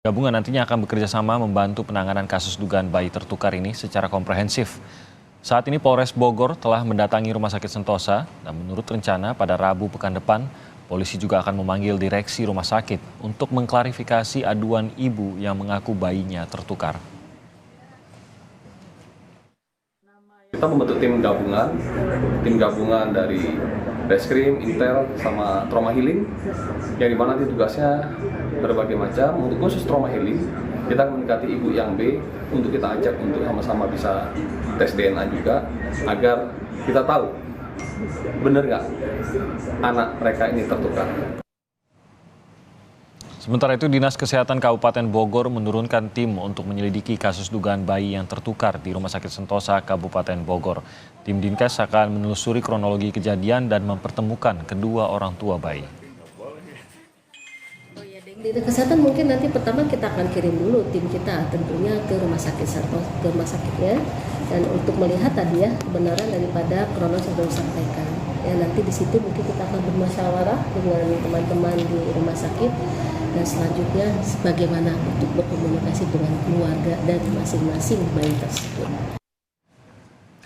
Gabungan nantinya akan bekerja sama membantu penanganan kasus dugaan bayi tertukar ini secara komprehensif. Saat ini Polres Bogor telah mendatangi Rumah Sakit Sentosa dan menurut rencana pada Rabu pekan depan, polisi juga akan memanggil direksi rumah sakit untuk mengklarifikasi aduan ibu yang mengaku bayinya tertukar. Kita membentuk tim gabungan dari Reskrim, Intel, sama Trauma Healing, yang dimana nanti tugasnya berbagai macam. Untuk khusus Trauma Healing, kita akan mendekati ibu yang B untuk kita ajak untuk sama-sama bisa tes DNA juga, agar kita tahu benar nggak anak mereka ini tertukar. Sementara itu, Dinas Kesehatan Kabupaten Bogor menurunkan tim untuk menyelidiki kasus dugaan bayi yang tertukar di Rumah Sakit Sentosa, Kabupaten Bogor. Tim Dinkes akan menelusuri kronologi kejadian dan mempertemukan kedua orang tua bayi. Dinas Kesehatan mungkin nanti pertama kita akan kirim dulu tim kita tentunya ke Rumah Sakit Sentosa, ke rumah sakitnya, dan untuk melihat tadi ya kebenaran daripada kronologi yang sudah disampaikan. Ya, nanti di situ mungkin kita akan bermusyawarah dengan teman-teman di rumah sakit. Dan selanjutnya bagaimana untuk berkomunikasi dengan keluarga dan masing-masing bayi tersebut.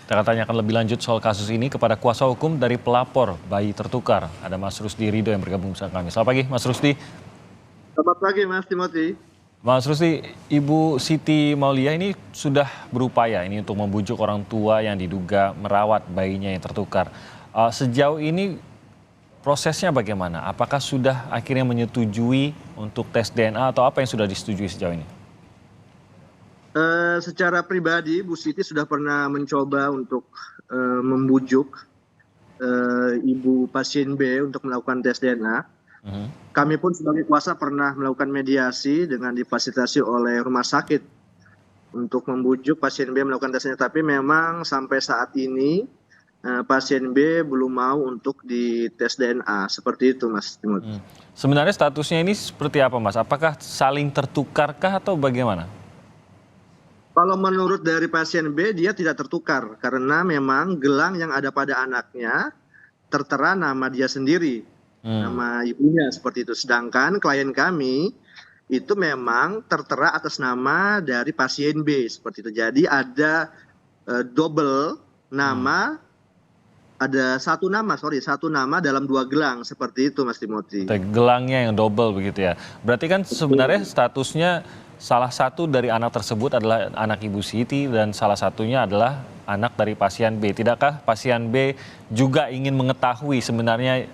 Kita akan tanyakan lebih lanjut soal kasus ini kepada kuasa hukum dari pelapor bayi tertukar. Ada Mas Rusdi Ridho yang bergabung bersama kami. Selamat pagi Mas Rusdi. Selamat pagi Mas Timothy. Mas Rusdi, Ibu Siti Maulia ini sudah berupaya ini untuk membujuk orang tua yang diduga merawat bayinya yang tertukar. Sejauh ini prosesnya bagaimana? Apakah sudah akhirnya menyetujui untuk tes DNA atau apa yang sudah disetujui sejauh ini? Secara pribadi, Bu Siti sudah pernah mencoba untuk membujuk ibu pasien B untuk melakukan tes DNA. Kami pun sebagai kuasa pernah melakukan mediasi dengan difasilitasi oleh rumah sakit untuk membujuk pasien B melakukan tesnya. Tapi memang sampai saat ini pasien B belum mau untuk dites DNA, seperti itu Mas Timothy. Sebenarnya statusnya ini seperti apa Mas? Apakah saling tertukarkah atau bagaimana? Kalau menurut dari pasien B, dia tidak tertukar karena memang gelang yang ada pada anaknya tertera nama dia sendiri, nama ibunya seperti itu. Sedangkan klien kami itu memang tertera atas nama dari pasien B seperti itu. Jadi ada double nama. Ada satu nama dalam dua gelang seperti itu Mas Timothy. Gelangnya yang double begitu ya. Berarti kan sebenarnya statusnya salah satu dari anak tersebut adalah anak Ibu Siti dan salah satunya adalah anak dari pasien B. Tidakkah pasien B juga ingin mengetahui sebenarnya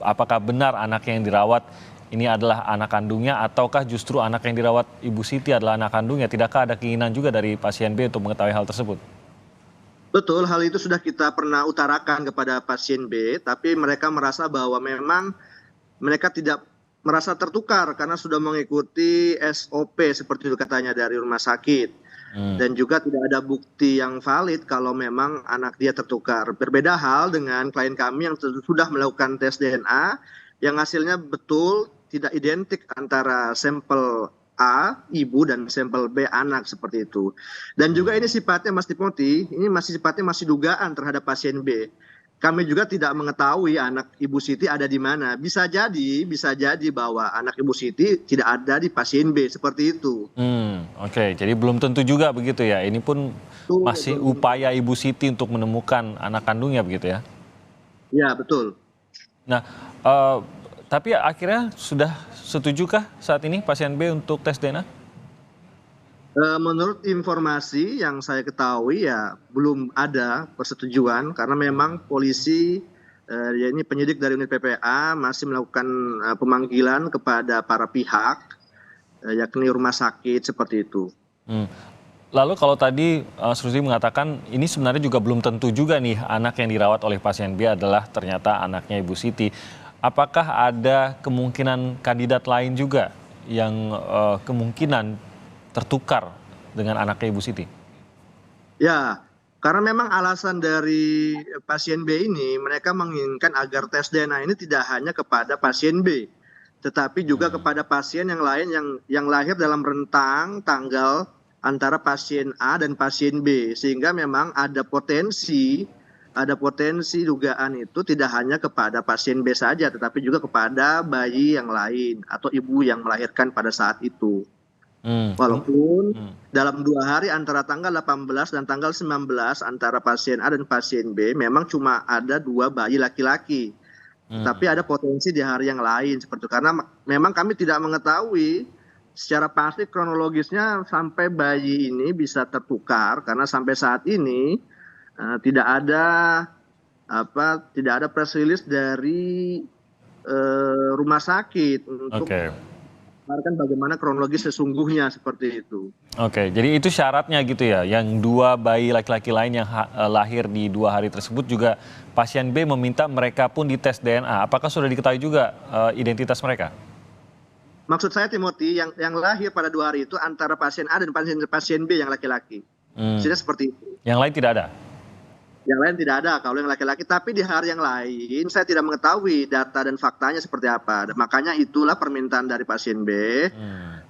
apakah benar anak yang dirawat ini adalah anak kandungnya ataukah justru anak yang dirawat Ibu Siti adalah anak kandungnya? Tidakkah ada keinginan juga dari pasien B untuk mengetahui hal tersebut? Betul, hal itu sudah kita pernah utarakan kepada pasien B, tapi mereka merasa bahwa memang mereka tidak merasa tertukar karena sudah mengikuti SOP seperti itu katanya dari rumah sakit. Dan juga tidak ada bukti yang valid kalau memang anak dia tertukar. Berbeda hal dengan klien kami yang sudah melakukan tes DNA yang hasilnya betul tidak identik antara sampel A, ibu, dan sampel B, anak, seperti itu. Dan juga ini sifatnya Mas Timothy, ini sifatnya masih dugaan terhadap pasien B. Kami juga tidak mengetahui anak Ibu Siti ada di mana. Bisa jadi bahwa anak Ibu Siti tidak ada di pasien B, seperti itu. Oke, jadi belum tentu juga begitu ya. Ini pun masih upaya Ibu Siti untuk menemukan anak kandungnya begitu ya? Ya, betul. Nah, tapi akhirnya sudah setujukah saat ini pasien B untuk tes DNA? Menurut informasi yang saya ketahui ya belum ada persetujuan karena memang polisi, ya ini penyidik dari unit PPA masih melakukan pemanggilan kepada para pihak, yakni rumah sakit seperti itu. Lalu kalau tadi Rusdi mengatakan ini sebenarnya juga belum tentu juga nih anak yang dirawat oleh pasien B adalah ternyata anaknya Ibu Siti. Apakah ada kemungkinan kandidat lain juga yang kemungkinan tertukar dengan anaknya Ibu Siti? Ya, karena memang alasan dari pasien B ini mereka menginginkan agar tes DNA ini tidak hanya kepada pasien B, tetapi juga kepada pasien yang lain yang lahir dalam rentang tanggal antara pasien A dan pasien B, sehingga memang ada potensi dugaan itu tidak hanya kepada pasien B saja, tetapi juga kepada bayi yang lain atau ibu yang melahirkan pada saat itu. Hmm. Walaupun dalam 2 hari antara tanggal 18 dan tanggal 19 antara pasien A dan pasien B memang cuma ada 2 bayi laki-laki. Tapi ada potensi di hari yang lain seperti itu. Karena memang kami tidak mengetahui secara pasti kronologisnya sampai bayi ini bisa tertukar karena sampai saat ini tidak ada press release dari rumah sakit untuk Oke. menggambarkan bagaimana kronologis sesungguhnya seperti itu. Oke, jadi itu syaratnya gitu ya. Yang 2 bayi laki-laki lain yang lahir di 2 hari tersebut juga pasien B meminta mereka pun dites DNA. Apakah sudah diketahui juga identitas mereka? Maksud saya Timothy, yang lahir pada 2 hari itu antara pasien A dan pasien B yang laki-laki. Maksudnya seperti itu. Yang lain tidak ada? Yang lain tidak ada kalau yang laki-laki, tapi di hari yang lain saya tidak mengetahui data dan faktanya seperti apa. Dan makanya itulah permintaan dari pasien B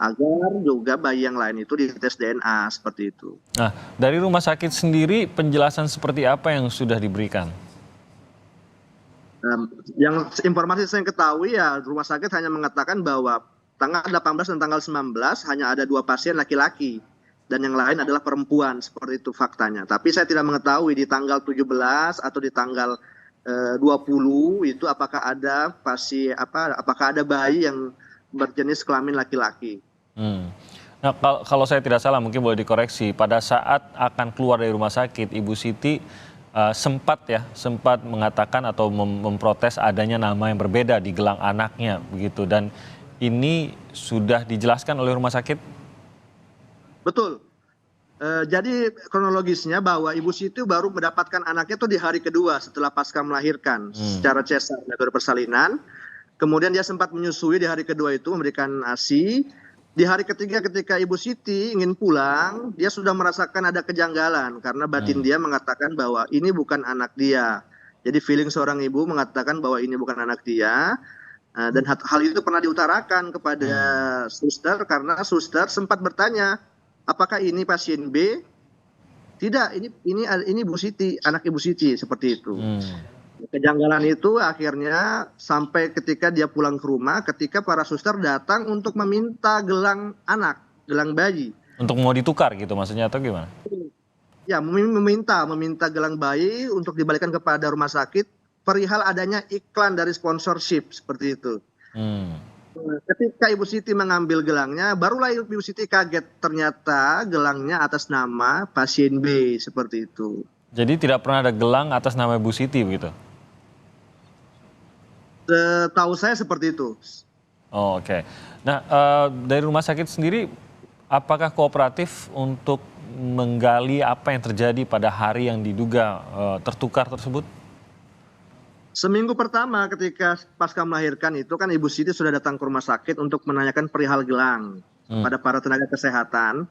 agar juga bayi yang lain itu dites DNA seperti itu. Nah, dari rumah sakit sendiri penjelasan seperti apa yang sudah diberikan? Yang informasi saya ketahui ya rumah sakit hanya mengatakan bahwa tanggal 18 dan tanggal 19 hanya ada 2 pasien laki-laki. Dan yang lain adalah perempuan, seperti itu faktanya. Tapi saya tidak mengetahui di tanggal 17 atau di tanggal 20 itu apakah ada apakah ada bayi yang berjenis kelamin laki-laki. Nah, kalau saya tidak salah mungkin boleh dikoreksi. Pada saat akan keluar dari rumah sakit, Ibu Siti sempat mengatakan atau memprotes adanya nama yang berbeda di gelang anaknya begitu. Dan ini sudah dijelaskan oleh rumah sakit? Betul. Jadi kronologisnya bahwa Ibu Siti baru mendapatkan anaknya itu di hari kedua setelah pasca melahirkan secara cesar metode persalinan. Kemudian dia sempat menyusui di hari kedua itu memberikan ASI. Di hari ketiga ketika Ibu Siti ingin pulang, dia sudah merasakan ada kejanggalan karena batin dia mengatakan bahwa ini bukan anak dia. Jadi feeling seorang ibu mengatakan bahwa ini bukan anak dia. Dan hal itu pernah diutarakan kepada suster karena suster sempat bertanya, apakah ini pasien B? Tidak, ini Ibu Siti, anak Ibu Siti seperti itu. Kejanggalan itu akhirnya sampai ketika dia pulang ke rumah, ketika para suster datang untuk meminta gelang anak, gelang bayi. Untuk mau ditukar gitu maksudnya atau gimana? Ya, meminta gelang bayi untuk dibalikan kepada rumah sakit perihal adanya iklan dari sponsorship seperti itu. Ketika Ibu Siti mengambil gelangnya, barulah Ibu Siti kaget ternyata gelangnya atas nama pasien B seperti itu. Jadi tidak pernah ada gelang atas nama Ibu Siti begitu? Tahu saya seperti itu. Oh, oke. Nah, dari rumah sakit sendiri, apakah kooperatif untuk menggali apa yang terjadi pada hari yang diduga tertukar tersebut? Seminggu pertama ketika pasca melahirkan itu kan Ibu Siti sudah datang ke rumah sakit untuk menanyakan perihal gelang pada para tenaga kesehatan.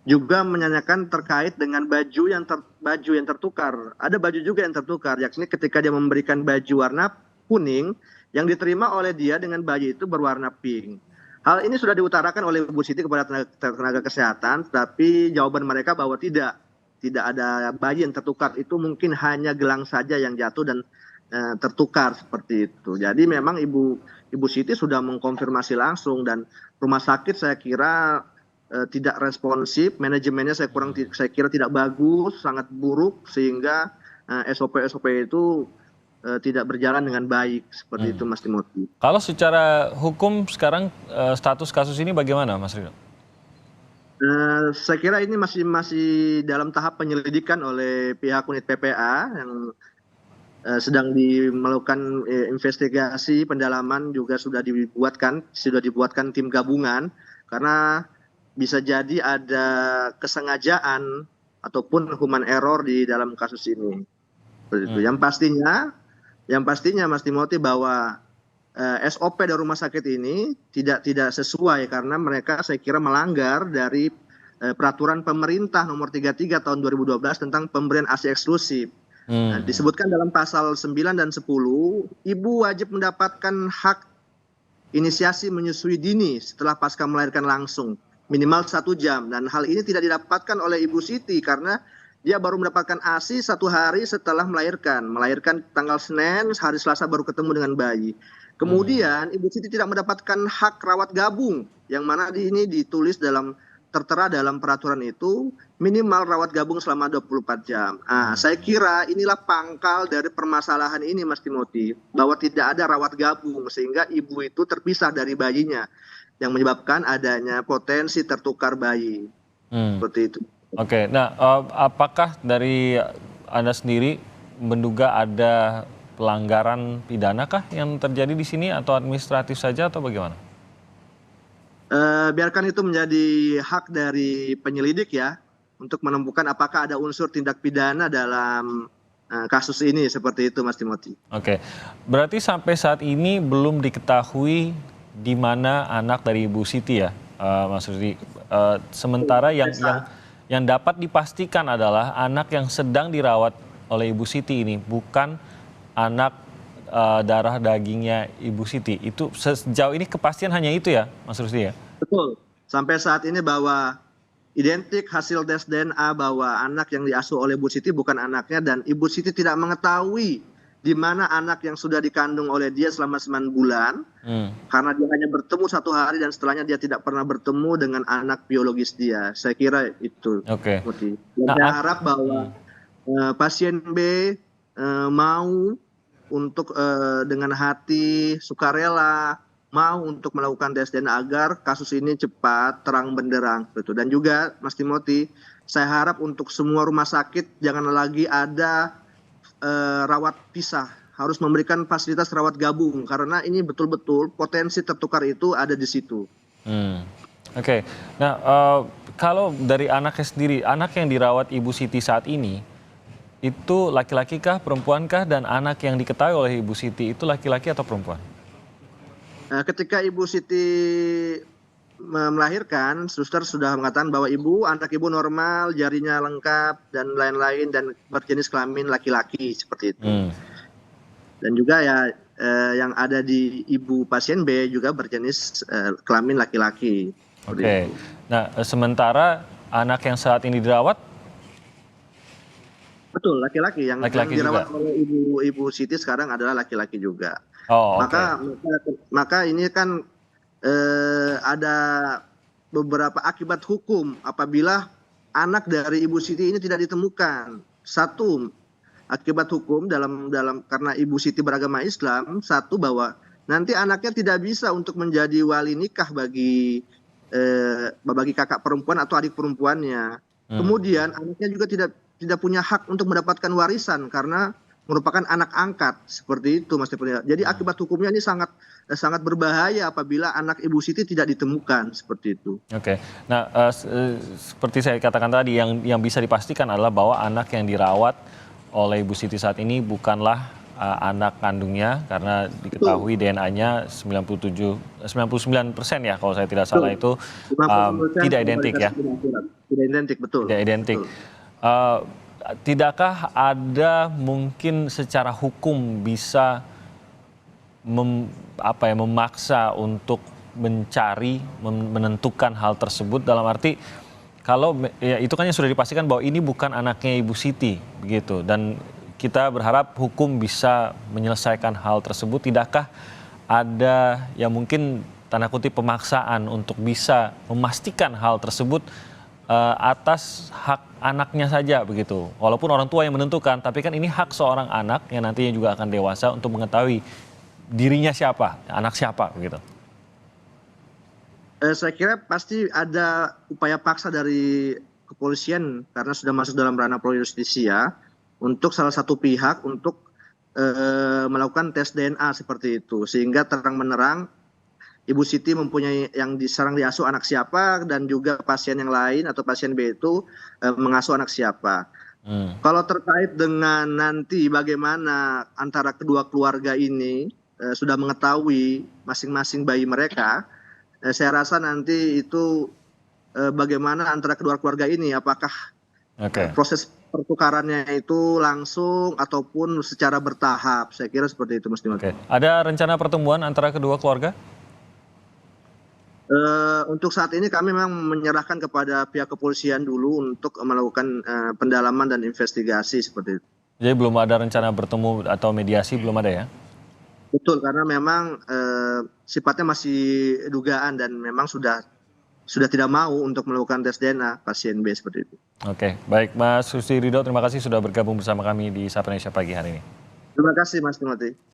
Juga menanyakan terkait dengan baju yang tertukar. Ada baju juga yang tertukar, yakni ketika dia memberikan baju warna kuning yang diterima oleh dia dengan bayi itu berwarna pink. Hal ini sudah diutarakan oleh Ibu Siti kepada tenaga kesehatan, tapi jawaban mereka bahwa tidak ada bayi yang tertukar, itu mungkin hanya gelang saja yang jatuh dan tertukar seperti itu. Jadi memang Ibu Siti sudah mengkonfirmasi langsung dan rumah sakit saya kira tidak responsif, manajemennya saya kira tidak bagus, sangat buruk sehingga SOP itu tidak berjalan dengan baik seperti itu Mas Timothy. Kalau secara hukum sekarang status kasus ini bagaimana Mas Ridho? Saya kira ini masih dalam tahap penyelidikan oleh pihak unit PPA yang sedang melakukan investigasi pendalaman, juga sudah dibuatkan tim gabungan karena bisa jadi ada kesengajaan ataupun human error di dalam kasus ini. Seperti itu. Yang pastinya Mas Timothy bahwa SOP dari rumah sakit ini tidak sesuai karena mereka saya kira melanggar dari peraturan pemerintah nomor 33 tahun 2012 tentang pemberian ASI eksklusif. Nah, disebutkan dalam pasal 9 dan 10, ibu wajib mendapatkan hak inisiasi menyusui dini setelah pasca melahirkan langsung minimal 1 jam, dan hal ini tidak didapatkan oleh Ibu Siti karena dia baru mendapatkan ASI 1 hari setelah melahirkan tanggal Senin, hari Selasa baru ketemu dengan bayi. Kemudian Ibu Siti tidak mendapatkan hak rawat gabung yang mana ini ditulis tertera dalam peraturan itu minimal rawat gabung selama 24 jam. Saya kira inilah pangkal dari permasalahan ini Mas Timothy, bahwa tidak ada rawat gabung sehingga ibu itu terpisah dari bayinya yang menyebabkan adanya potensi tertukar bayi. Seperti itu. Oke, nah apakah dari Anda sendiri menduga ada pelanggaran pidana kah yang terjadi di sini atau administratif saja atau bagaimana? Biarkan itu menjadi hak dari penyelidik ya untuk menemukan apakah ada unsur tindak pidana dalam kasus ini, seperti itu Mas Timothy. Oke, berarti sampai saat ini belum diketahui di mana anak dari Ibu Siti ya, Mas Rusdi. Sementara yang dapat dipastikan adalah anak yang sedang dirawat oleh Ibu Siti ini bukan anak darah dagingnya Ibu Siti. Itu sejauh ini kepastian hanya itu ya, Mas Rusdi ya? Betul. Sampai saat ini bahwa identik hasil tes DNA bahwa anak yang diasuh oleh Ibu Siti bukan anaknya, dan Ibu Siti tidak mengetahui di mana anak yang sudah dikandung oleh dia selama 9 bulan, karena dia hanya bertemu 1 hari dan setelahnya dia tidak pernah bertemu dengan anak biologis dia. Saya kira itu. Oke. Saya harap bahwa pasien B mau untuk dengan hati sukarela mau untuk melakukan tes DNA agar kasus ini cepat terang benderang. Dan juga Mas Timothy, saya harap untuk semua rumah sakit jangan lagi ada rawat pisah, harus memberikan fasilitas rawat gabung karena ini betul-betul potensi tertukar itu ada di situ. Oke. Nah, kalau dari anaknya sendiri, anak yang dirawat Ibu Siti saat ini itu laki-laki kah, perempuan kah, dan anak yang diketahui oleh Ibu Siti itu laki-laki atau perempuan? Ketika Ibu Siti melahirkan, suster sudah mengatakan bahwa anak ibu normal, jarinya lengkap dan lain-lain dan berjenis kelamin laki-laki seperti itu. Dan juga ya yang ada di ibu pasien B juga berjenis kelamin laki-laki. Oke. Nah, sementara anak yang saat ini dirawat? Betul, laki-laki yang dirawat juga oleh ibu Siti sekarang adalah laki-laki juga. Oh, maka ini kan ada beberapa akibat hukum apabila anak dari Ibu Siti ini tidak ditemukan. Satu, akibat hukum dalam karena Ibu Siti beragama Islam, satu bahwa nanti anaknya tidak bisa untuk menjadi wali nikah bagi kakak perempuan atau adik perempuannya. Kemudian anaknya juga tidak punya hak untuk mendapatkan warisan karena merupakan anak angkat, seperti itu Mas Depo. Jadi akibat hukumnya ini sangat berbahaya apabila anak Ibu Siti tidak ditemukan, seperti itu. Oke. Nah, seperti saya katakan tadi, yang bisa dipastikan adalah bahwa anak yang dirawat oleh Ibu Siti saat ini bukanlah anak kandungnya karena diketahui DNA-nya 99% ya kalau saya tidak salah, itu tidak identik ya. Tidak identik, betul. Tidak identik. Tidakkah ada mungkin secara hukum bisa memaksa untuk mencari, menentukan hal tersebut, dalam arti kalau ya itu kan yang sudah dipastikan bahwa ini bukan anaknya Ibu Siti begitu, dan kita berharap hukum bisa menyelesaikan hal tersebut. Tidakkah ada yang mungkin tanda kutip pemaksaan untuk bisa memastikan hal tersebut atas hak anaknya saja begitu, walaupun orang tua yang menentukan, tapi kan ini hak seorang anak yang nantinya juga akan dewasa untuk mengetahui dirinya siapa, anak siapa begitu. Saya kira pasti ada upaya paksa dari kepolisian karena sudah masuk dalam ranah pro justisia untuk salah satu pihak untuk melakukan tes DNA seperti itu, sehingga terang menerang Ibu Siti mempunyai yang diserang diasuh anak siapa, dan juga pasien yang lain atau pasien B itu mengasuh anak siapa. Kalau terkait dengan nanti bagaimana antara kedua keluarga ini sudah mengetahui masing-masing bayi mereka, saya rasa nanti itu bagaimana antara kedua keluarga ini, apakah proses pertukarannya itu langsung ataupun secara bertahap. Saya kira seperti itu Mas Timothy. Ada rencana pertemuan antara kedua keluarga? Untuk saat ini kami memang menyerahkan kepada pihak kepolisian dulu untuk melakukan pendalaman dan investigasi seperti itu. Jadi belum ada rencana bertemu atau mediasi, belum ada ya? Betul, karena memang sifatnya masih dugaan dan memang sudah tidak mau untuk melakukan tes DNA pasien B seperti itu. Oke, baik Mas Susi Ridho, terima kasih sudah bergabung bersama kami di Sapa Indonesia pagi hari ini. Terima kasih Mas Timothy.